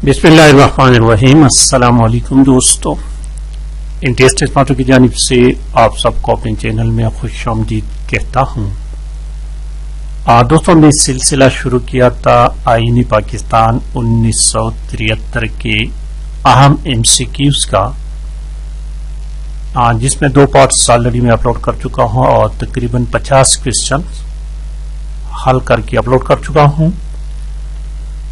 बिस्मिल्लाहिर्रहमानिर्रहीम। अस्सलाम वालेकुम दोस्तों, इंटरेस्ट स्मार्ट की जानिब से आप सबको अपने चैनल में खुशामदीद कहता हूँ। दोस्तों, हमने सिलसिला शुरू किया था आईनी पाकिस्तान 1973 के अहम MCQs का, जिसमें 2 पार्ट्स ऑलरेडी मैं अपलोड कर चुका हूँ और तकरीबन 50 क्वेश्चन हल करके अपलोड कर चुका हूँ।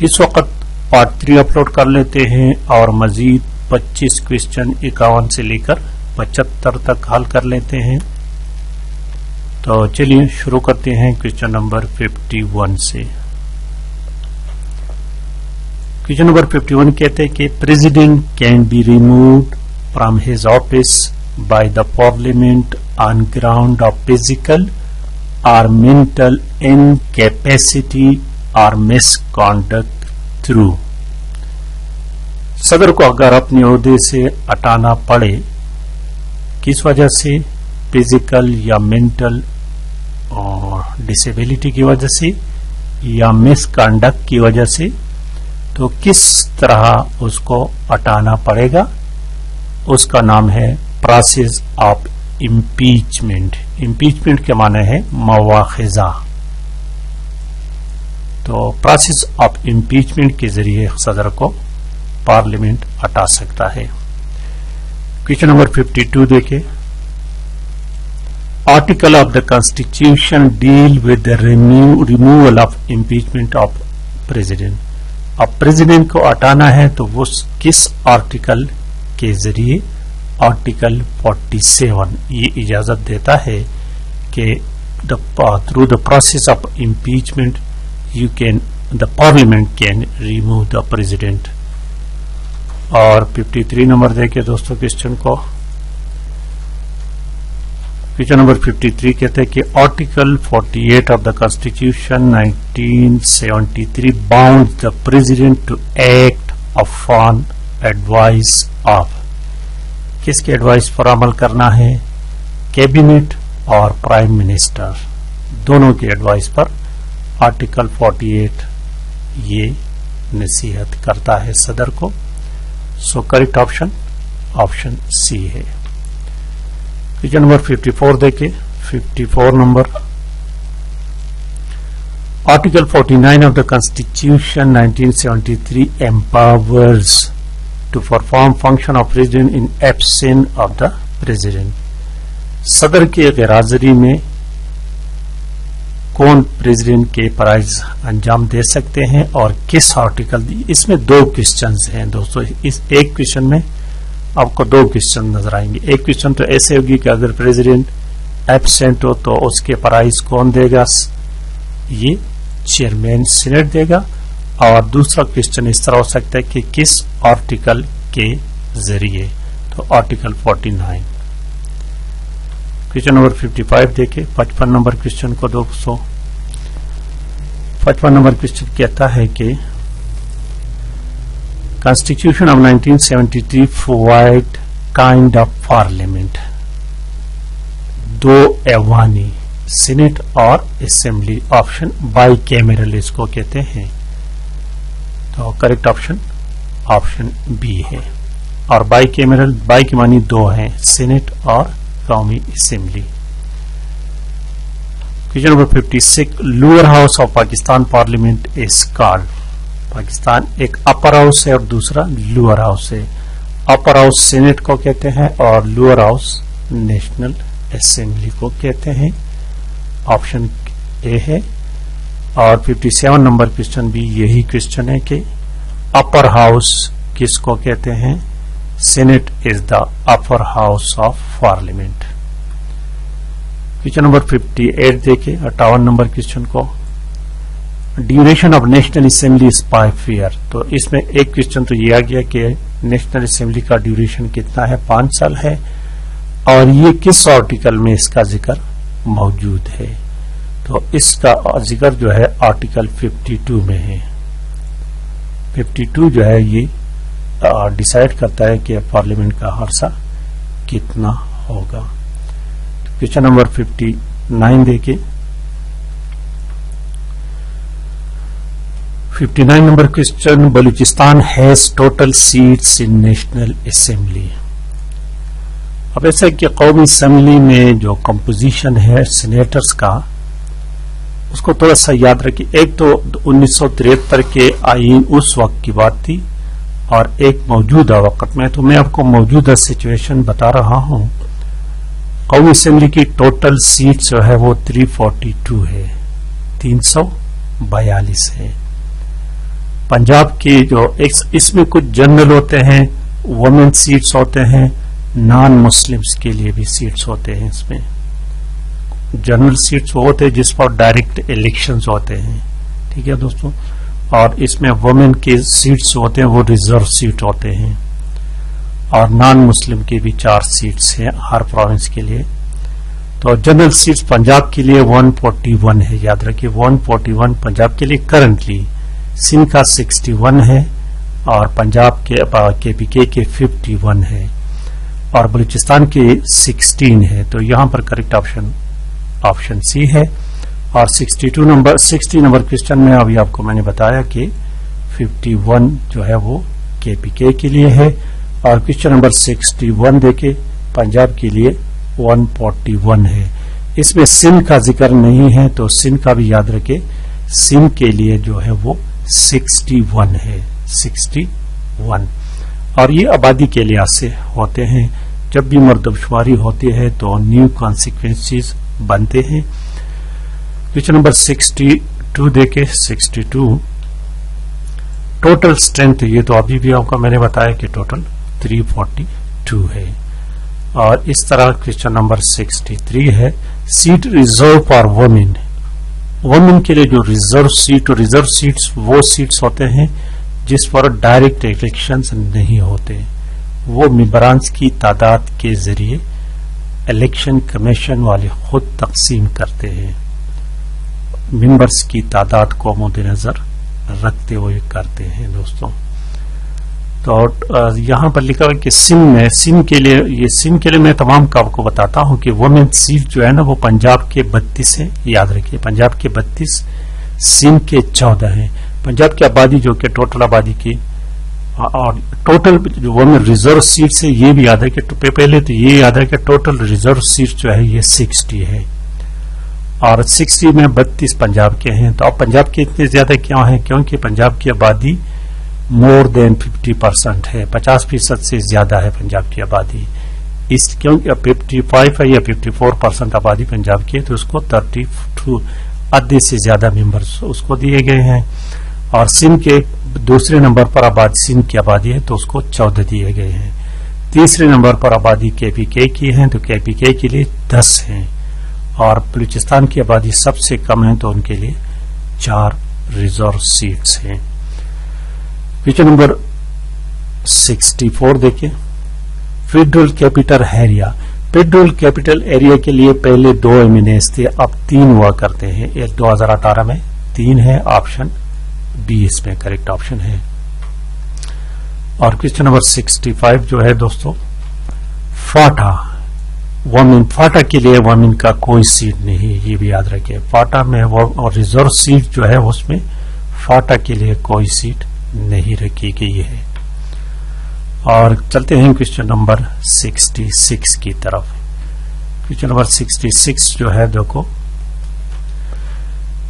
इस वक्त पार्ट 3 अपलोड कर लेते हैं और मजीद 25 क्वेश्चन 51 से लेकर 75 तक हल कर लेते हैं। तो चलिए शुरू करते हैं क्वेश्चन नंबर 51 से। क्वेश्चन नंबर 51 कहते हैं कि president can be removed from his office by the parliament on ground of physical और मेंटल इनकैपेसिटी और मिसकॉन्डक्ट थ्रू। सदर को अगर अपने ओहदे से हटाना पड़े किस वजह से, फिजिकल या मेंटल और डिसेबिलिटी की वजह से या मिसकंडक्ट की वजह से, तो किस तरह उसको हटाना पड़ेगा, उसका नाम है प्रोसेस ऑफ इम्पीचमेंट। इम्पीचमेंट के माने है मवाखिजा। तो प्रोसेस ऑफ इम्पीचमेंट के जरिए सदर को पार्लियामेंट हटा सकता है। क्वेश्चन नंबर 52 देखें। Article of the constitution deal with the removal of impeachment of president. अब प्रेसिडेंट को हटाना है तो वो किस आर्टिकल के जरिए, आर्टिकल 47 ये इजाजत देता है कि through the process of impeachment the parliament can remove the president। और 53 नंबर देखे दोस्तों क्वेश्चन को। क्वेश्चन नंबर 53 कहते हैं कि article 48 of the constitution 1973 bound the president to act upon advice of. किसके एडवाइस पर अमल करना है? कैबिनेट और प्राइम मिनिस्टर दोनों की एडवाइस पर आर्टिकल 48 ये नसीहत करता है सदर को। सो करेक्ट ऑप्शन सी है। क्वेश्चन नंबर 54 देखे। 54 number, article 49 of the constitution 1973 empowers to perform function of president in absence of the president. सदर के गैरहाजिरी में कौन प्रेसिडेंट के फराइज अंजाम दे सकते हैं और किस आर्टिकल। इसमें 2 क्वेश्चंस हैं दोस्तों। इस एक क्वेश्चन में आपको 2 क्वेश्चन नजर आएंगे। एक क्वेश्चन तो ऐसे होगी कि अगर प्रेसिडेंट एब्सेंट हो तो उसके फराइज कौन देगा, ये चेयरमैन सीनेट देगा। और दूसरा क्वेश्चन इस तरह हो सकता है कि किस आर्टिकल के जरिए, तो आर्टिकल 49। क्वेश्चन नंबर 55 देखे। 55 नंबर क्वेश्चन को दोस्तों, 55 नंबर क्वेश्चन कहता है कि constitution of 1973 provide kind of parliament. 2 ऐवानी, सीनेट और असेंबली। ऑप्शन बाई कैमरल इसको कहते हैं। तो करेक्ट ऑप्शन बी है। और बाई कैमरल, बाई की मानी 2 हैं, सीनेट और कौमी assembly. Question number 56, lower house of Pakistan parliament is called. Pakistan एक अपर हाउस है और दूसरा लोअर हाउस है। अपर हाउस सीनेट को कहते हैं और लोअर हाउस नेशनल असेंबली को कहते हैं। ऑप्शन ए है। और 57 नंबर क्वेश्चन भी यही क्वेश्चन है कि अपर हाउस किसको कहते हैं? Senate is the upper house of parliament। Question number 58 देखे। 58 नंबर क्वेश्चन को, duration of national assembly is 5 year. तो इसमें एक क्वेश्चन तो ये आ गया कि नेशनल असेंबली का ड्यूरेशन कितना है, 5 साल है। और ये किस आर्टिकल में इसका जिक्र मौजूद है? तो इसका जिक्र जो है आर्टिकल 52 में है। 52 जो है ये डिसाइड करता है कि पार्लियामेंट का अरसा कितना होगा। क्वेश्चन नंबर 59 देखिए। 59 number question, Balochistan has total seats in national assembly. अब ऐसा कि कौमी असेंबली में जो कंपोजिशन है सीनेटर्स का, उसको थोड़ा सा याद रखिए। एक तो 1973 के आईन उस वक्त की बात थी और एक मौजूदा वक्त में। तो मैं आपको मौजूदा सिचुएशन बता रहा हूं। कौमी असेंबली की टोटल सीट जो है वो 342 है, 342 है। पंजाब की जो इसमें कुछ जनरल होते हैं, वुमेन सीट्स होते हैं, नॉन मुस्लिम्स के लिए भी सीट्स होते हैं। इसमें जनरल सीट्स वो होते हैं जिस पर डायरेक्ट इलेक्शंस होते हैं, ठीक है दोस्तों। और इसमें वुमेन के सीट्स होते हैं वो रिजर्व सीट होते हैं। और नॉन मुस्लिम के भी 4 सीट्स हैं हर प्रोविंस के लिए। तो जनरल सीट्स पंजाब के लिए 141 है, याद रखिए 141 पंजाब के लिए करंटली। सिंध का 61 है और पंजाब के केपीके के 51 है और बलूचिस्तान के 16 है। तो यहां पर करेक्ट ऑप्शन सी है। और 60 नंबर क्वेश्चन में अभी आपको मैंने बताया कि 51 जो है वो केपीके के लिए है। और क्वेश्चन नंबर 61 देखे पंजाब के लिए 141 है। इसमें सिंध का जिक्र नहीं है, तो सिंध का भी याद रखे, सिंध के लिए जो है वो 61 है, 61। और ये आबादी के लिहाज से होते हैं। जब भी मर्दमशुमारी होती है तो न्यू कॉन्सिक्वेंसेस बनते हैं। क्वेश्चन नंबर 62 देखे, 62 टोटल स्ट्रेंथ, ये तो अभी भी आपको मैंने बताया कि टोटल 342 है। और इस तरह क्वेश्चन नंबर 63 है, seat reserve for women. Women के लिए जो रिजर्व सीट्स वो सीट्स होते हैं जिस पर डायरेक्ट इलेक्शंस नहीं होते। वो मेंबरान की तादाद के जरिए इलेक्शन कमीशन वाले खुद तकसीम करते हैं। मेंबर्स की तादाद को मद्देनजर रखते हुए करते हैं दोस्तों। तो यहां पर लिखा हुआ कि सिंध के लिए मैं तमाम का आपको बताता हूं कि वुमेन सीट जो है ना वो पंजाब के 32 है, याद रखिए पंजाब के 32, सिंध के 14 है। पंजाब की आबादी जो कि टोटल आबादी की और टोटल जो वुमेन रिजर्व सीट है ये भी याद है कि पहले तो ये याद है कि टोटल रिजर्व सीट जो है ये 60 है और 60 में 32 पंजाब के हैं। तो अब पंजाब के इतने ज्यादा क्यों है? क्योंकि पंजाब की आबादी मोर देन 50% है, 50% से ज्यादा है पंजाब की आबादी। इस क्योंकि 55 है या 54% आबादी पंजाब की है, तो उसको 32 आधे से ज्यादा मेंबर्स उसको दिए गए हैं। और सिंध के दूसरे नंबर पर आबादी सिंध की आबादी है तो उसको 14 दिए गए हैं। तीसरे नंबर पर आबादी केपीके की है तो केपीके के लिए 10 हैं। और बलूचिस्तान की आबादी सबसे कम है तो उनके लिए 4 रिजर्व सीट्स हैं। क्वेश्चन नंबर 64 देखिए, federal capital area. Federal capital area के लिए पहले 2 एमएनएस थे, अब 3 हुआ करते हैं। एक 2018 में 3 है, ऑप्शन बी इसमें करेक्ट ऑप्शन है। और क्वेश्चन नंबर 65 जो है दोस्तों, फाटा वुमेन, फाटा के लिए वुमेन का कोई सीट नहीं, ये भी याद रखिए। फाटा में और रिजर्व सीट जो है उसमें फाटा के लिए कोई सीट नहीं रखी गई है। और चलते हैं क्वेश्चन नंबर 66 की तरफ। क्वेश्चन नंबर 66 जो है देखो,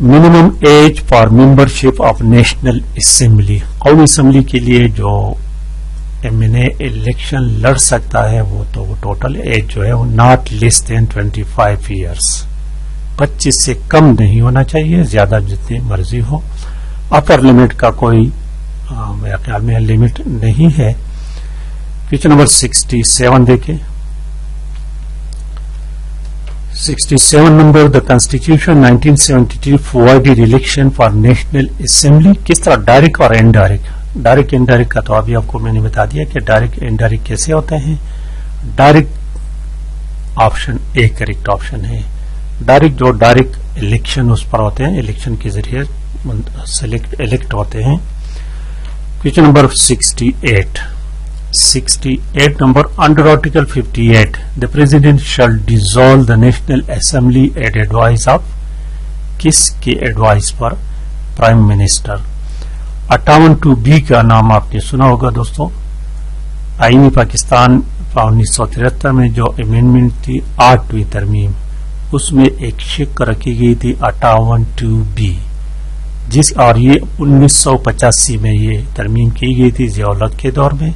minimum age for membership of national assembly. कौमी असेंबली के लिए जो एमएनए इलेक्शन लड़ सकता है वो टोटल एज जो है वो नॉट लेस देन 25 ईयर्स, 25 से कम नहीं होना चाहिए, ज्यादा जितनी मर्जी हो। अपर लिमिट का कोई मेरे ख्याल में लिमिट नहीं है। क्वेश्चन नंबर 67 देखें, 67 number, the constitution 1972 provided election for national assembly. किस तरह डायरेक्ट और इनडायरेक्ट इनडायरेक्ट का तो अभी आपको मैंने बता दिया कि डायरेक्ट इनडायरेक्ट कैसे होते हैं। Direct option A correct option है। डायरेक्ट इलेक्शन उस पर होते हैं, इलेक्शन के जरिए इलेक्ट होते हैं। Question number 68 number, under article 58 the president shall dissolve the national assembly at advice of, किसके एडवाइस पर? Prime minister. 58(2)B का नाम आपने सुना होगा दोस्तों। आईनी पाकिस्तान 1973 में जो अमेंडमेंट थी 8वीं तरमीम, उसमें एक शिक रखी गई थी 58(2)B, और ये 1985 में ये तरमीम की गई थी ज़िया-उल-हक के दौर में,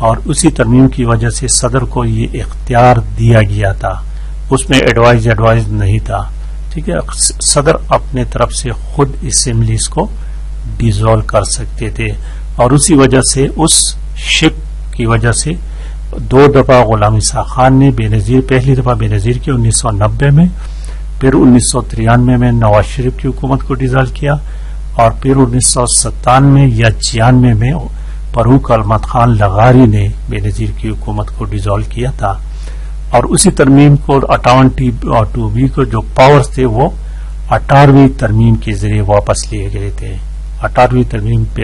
और उसी तरमीम की वजह से सदर को ये इख्तियार दिया गया था। उसमें एडवाइज नहीं था, ठीक है। सदर अपने तरफ से खुद असेंबलीज को डिसॉल्व कर सकते थे, और उसी वजह से उस शिक की वजह से 2 दफा गुलाम ईसा खान ने बेनजीर, पहली दफा बेनजीर की 1990 में, फिर 1993 में नवाज शरीफ की हुकूमत को डिसॉल्व किया, और फिर 1997 या 96 में फरूक अहमद खान लगारी ने बेनजीर की हुकूमत को डिसॉल्व किया था। और उसी तरमीम को 58(2)B को जो पावर्स थे वो 18वीं तरमीम के जरिए वापस लिए गए थे। 18वीं तरमीम पे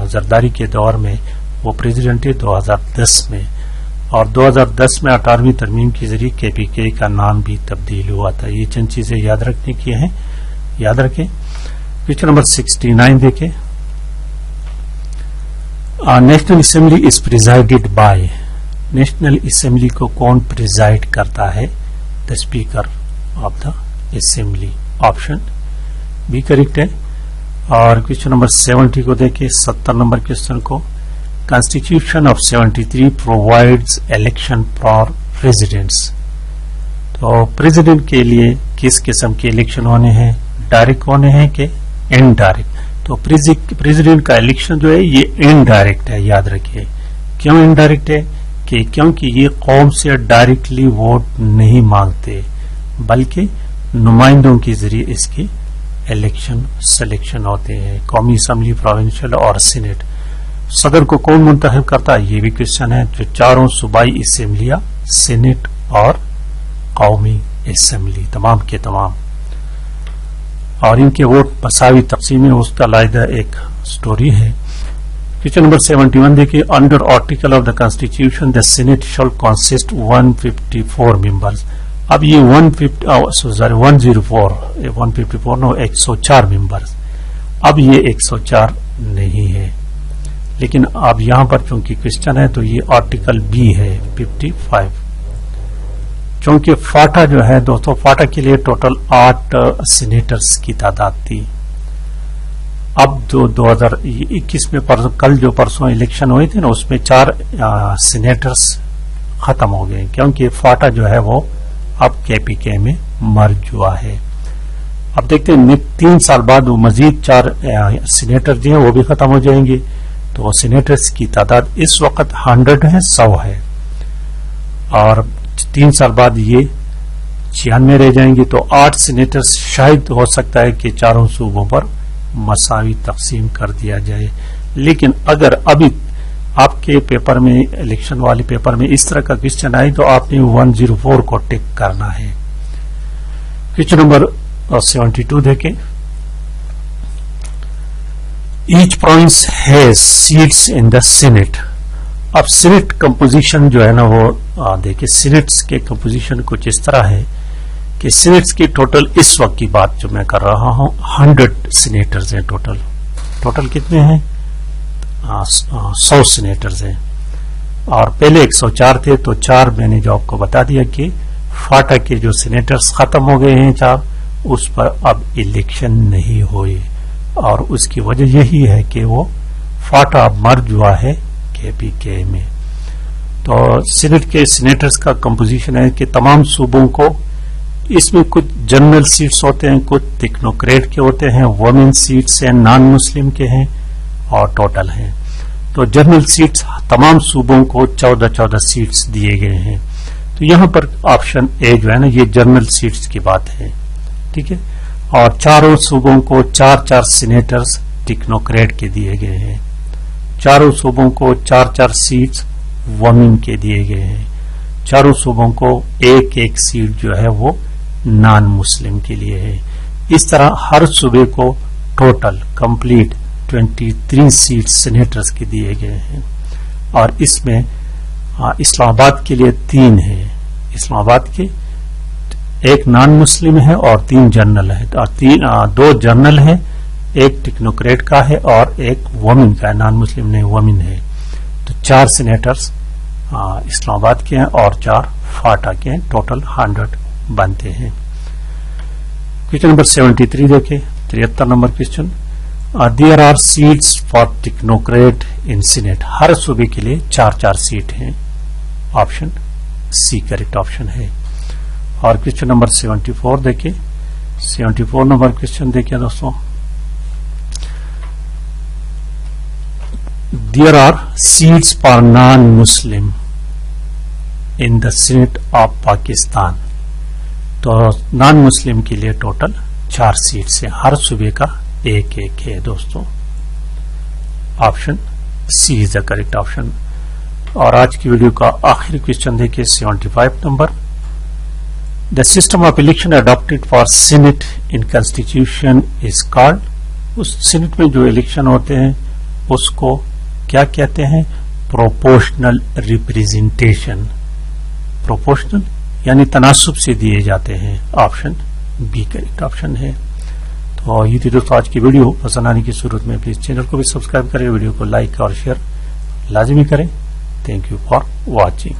जरदारी के दौर में वो प्रेसिडेंट थे 2010 में, और 2010 में 18वीं तरमीम के जरिए KPK का नाम भी तब्दील हुआ था। ये चंद चीजें याद रखने की हैं, याद रखें। क्वेश्चन नंबर 69 देखें। National assembly is presided by, national assembly को कौन प्रिजाइड करता है? The speaker of the assembly. Option B correct है। और क्वेश्चन नंबर 70 को देखें, 70 नंबर क्वेश्चन को। Constitution of 73 provides election for presidents. तो प्रेसिडेंट के लिए किस किस्म के इलेक्शन होने हैं? डायरेक्ट होने हैं कि इनडायरेक्ट? तो प्रेसिडेंट का इलेक्शन जो है ये इनडायरेक्ट है, याद रखिए। क्यों इनडायरेक्ट है? कि क्योंकि ये कौम से डायरेक्टली वोट नहीं मांगते, बल्कि नुमाइंदों के जरिए इसके इलेक्शन सिलेक्शन होते हैं। कौमी असेंबली, प्रोविंशियल और सीनेट। सदर को कौन मुंतखब करता है? ये भी क्वेश्चन है। जो चारों सूबाई असेंबलियां, सीनेट और कौमी असेंबली, तमाम के तमाम, और इनके वोट मसावी तकसीम है, उसका लायदा एक स्टोरी है। क्वेश्चन नंबर 71 देखिए। Under article of the constitution the senate shell consist 154 members. अब ये 154 मेंबर्स, अब ये 104 नहीं है, लेकिन अब यहां पर चूंकि क्वेश्चन है तो ये आर्टिकल बी है 55। चूंकि फाटा जो है दोस्तों, फाटा के लिए टोटल 8 सीनेटर्स की तादाद थी। अब जो 2021 में कल जो परसों इलेक्शन हुए थे ना, उसमें 4 सीनेटर्स खत्म हो गए, क्योंकि फाटा जो है वो अब KPK में मर्ज हुआ है। अब देखते हैं 3 साल बाद वो मजीद 4 सीनेटर जो है वो भी खत्म हो जाएंगे। तो सीनेटर्स की तादाद इस वक्त 100 है, 100 है, और 3 साल बाद ये 96 रह जाएंगे। तो 8 सीनेटर्स शायद हो सकता है कि चारों सूबों पर मसावी तकसीम कर दिया जाए। लेकिन अगर अभी आपके पेपर में, इलेक्शन वाले पेपर में इस तरह का क्वेश्चन आए तो आपने 104 को टिक करना है। क्वेश्चन नंबर 72 देखें। Each province has seats in the senate. अब सीनेट कंपोजिशन जो है ना वो देखिए, सीनेट्स के कंपोजिशन कुछ इस तरह है कि सीनेट्स की टोटल, इस वक्त की बात जो मैं कर रहा हूं, 100 सीनेटर्स हैं टोटल कितने हैं? 100 सीनेटर्स हैं, और पहले 104 थे। तो 4 मैंने जो आपको बता दिया कि फाटा के जो सीनेटर्स खत्म हो गए हैं 4, उस पर अब इलेक्शन नहीं हुए, और उसकी वजह यही है कि वो फाटा अब मर्ज हुआ है KPK में। तो सीनेट के सीनेटर्स का कंपोजिशन है कि तमाम सूबों को, इसमें कुछ जनरल सीट्स होते हैं, कुछ टेक्नोक्रेट के होते हैं, वुमेन सीट्स हैं, नॉन मुस्लिम के हैं, और टोटल हैं। तो जनरल सीट्स तमाम सूबों को 14 सीट्स दिए गए हैं। तो यहां पर ऑप्शन ए जो है ना, ये जनरल सीट्स की बात है, ठीक है। और चारों सूबों को 4 सीनेटर्स टेक्नोक्रेट के दिए गए हैं। चारों सूबों को 4 सीट्स वुमेन के दिए गए हैं। चारों सूबों को 1 सीट जो है वो नॉन मुस्लिम के लिए है। इस तरह हर सूबे को टोटल कंप्लीट 23 सीट्स सीनेटर्स के दिए गए हैं, और इसमें इस्लामाबाद के लिए 3 है। इस्लामाबाद के 1 नॉन मुस्लिम है और 3 जनरल है, और 2 जनरल है, एक टेक्नोक्रेट का है और एक वुमेन का है, नॉन मुस्लिम नहीं वुमेन है। तो 4 सीनेटर्स इस्लामाबाद के हैं और 4 फाटा के हैं, टोटल 100 बनते हैं। क्वेश्चन नंबर 73 देखें, 73 number question. There are seats for technocrat in senate, हर सूबे के लिए 4-4 सीट हैं। ऑप्शन सी करेक्ट ऑप्शन है। और क्वेश्चन नंबर 74 देखिए, 74 नंबर क्वेश्चन देखिए दोस्तों। There are seats for non Muslim in the senate of Pakistan, तो नॉन मुस्लिम के लिए टोटल 4 सीट्स हैं, हर सूबे का 1-1 है दोस्तों। Option C is the correct option. और आज की वीडियो का आखिरी क्वेश्चन देखिए, 75 number. The system of election adopted for senate in constitution is called, उस सीनेट में जो इलेक्शन होते हैं उसको क्या कहते हैं? Proportional representation. प्रोपोर्शनल यानी तनासुब से दिए जाते हैं। ऑप्शन बी करेक्ट ऑप्शन है। तो ये थी दोस्तों आज की वीडियो। पसंद आने की सूरत में प्लीज चैनल को भी सब्सक्राइब करें, वीडियो को लाइक और शेयर लाजमी करें। Thank you for watching.